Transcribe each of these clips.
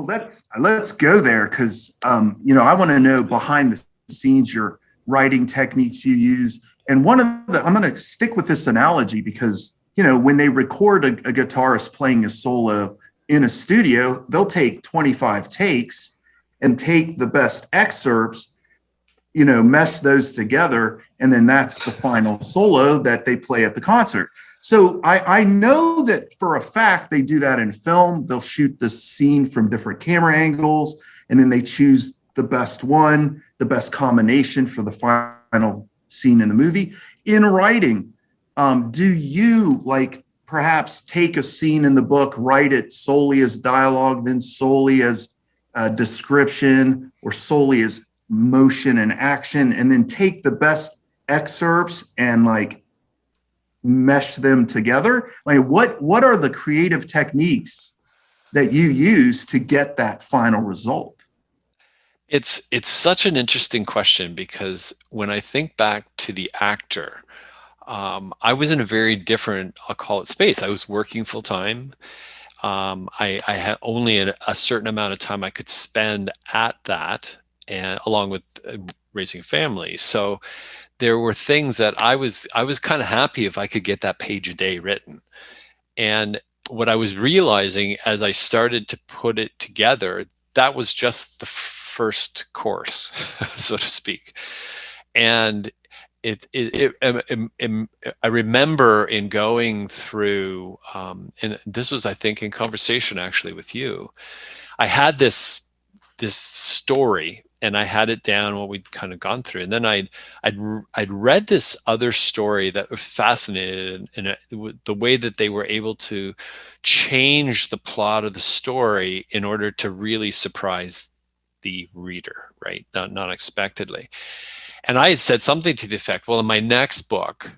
Well, let's go there because I want to know behind the scenes your writing techniques you use. And I'm going to stick with this analogy because when they record a guitarist playing a solo in a studio, they'll take 25 takes and take the best excerpts, mesh those together, and then that's the final solo that they play at the concert. So I know that for a fact they do that in film. They'll shoot the scene from different camera angles, and then they choose the best one, the best combination for the final scene in the movie. In writing, do you perhaps take a scene in the book, write it solely as dialogue, then solely as description, or solely as motion and action, and then take the best excerpts and mesh them together? What are the creative techniques that you use to get that final result? It's such an interesting question because when I think back to the actor, I was in a very different, I'll call it, space. I was working full time. I had only a certain amount of time I could spend at that, and along with raising a family. So there were things that I was kind of happy if I could get that page a day written. And what I was realizing as I started to put it together, that was just the first course, so to speak. And I remember in going through, and this was, I think, in conversation actually with you, I had this story and I had it down what we'd kind of gone through, and then I'd read this other story that was fascinated in the way that they were able to change the plot of the story in order to really surprise the reader, right? Not unexpectedly. And I had said something to the effect, well, in my next book,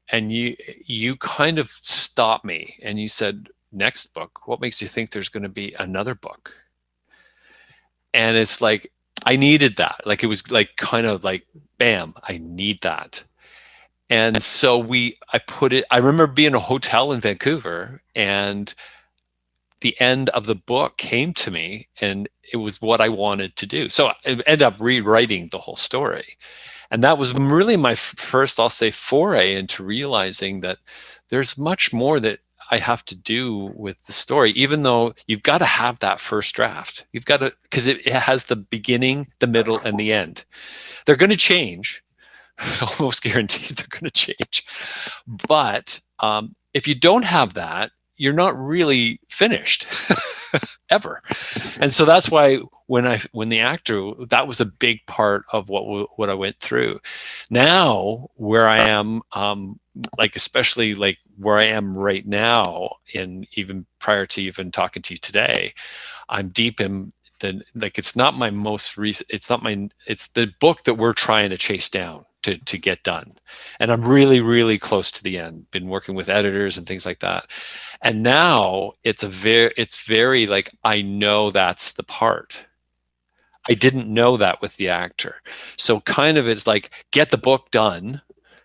and you kind of stopped me and you said, next book, what makes you think there's going to be another book? And it's like, I needed that. Like, it was kind of like, bam, I need that. And so I remember being in a hotel in Vancouver, and the end of the book came to me, and it was what I wanted to do. So I ended up rewriting the whole story. And that was really my first, I'll say, foray into realizing that there's much more that I have to do with the story, even though you've got to have that first draft. You've got to, because it has the beginning, the middle, and the end. They're going to change. Almost guaranteed they're going to change. But if you don't have that, you're not really finished ever. And so that's why when the actor, that was a big part of what I went through. Now where I am, especially where I am right now, and even prior to even talking to you today, I'm deep in it's not my most recent, it's the book that we're trying to chase down to get done. And I'm really, really close to the end. Been working with editors and things like that. And now it's very I know that's the part. I didn't know that with the actor. So kind of it's like, get the book done.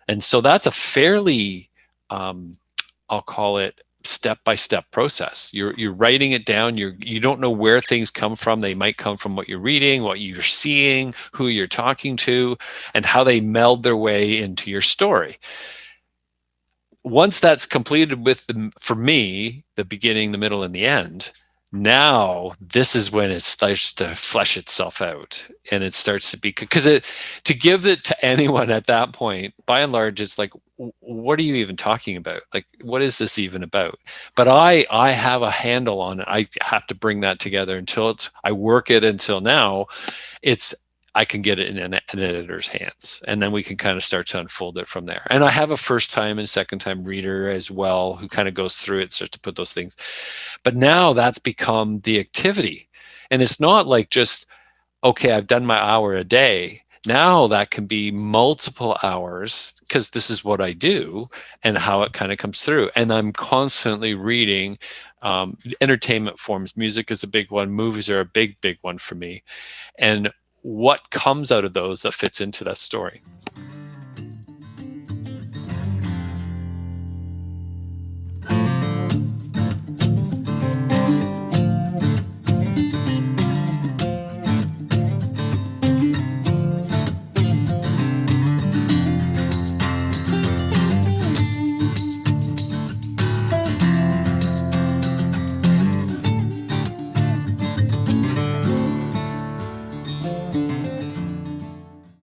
And so that's a fairly, I'll call it, step-by-step process. You're writing it down. You don't know where things come from. They might come from what you're reading, what you're seeing, who you're talking to, and how they meld their way into your story. Once that's completed with for me, the beginning, the middle, and the end, now this is when it starts to flesh itself out, and it starts to be, because to give it to anyone at that point, by and large, it's like, what are you even talking about? Like, what is this even about? But I have a handle on it. I have to bring that together until I work it until now. I can get it in an editor's hands, and then we can kind of start to unfold it from there. And I have a first time and second time reader as well, who kind of goes through it, starts to put those things. But now that's become the activity. And it's not like just, okay, I've done my hour a day. Now that can be multiple hours, because this is what I do and how it kind of comes through. And I'm constantly reading entertainment forms. Music is a big one. Movies are a big one for me. And what comes out of those that fits into that story.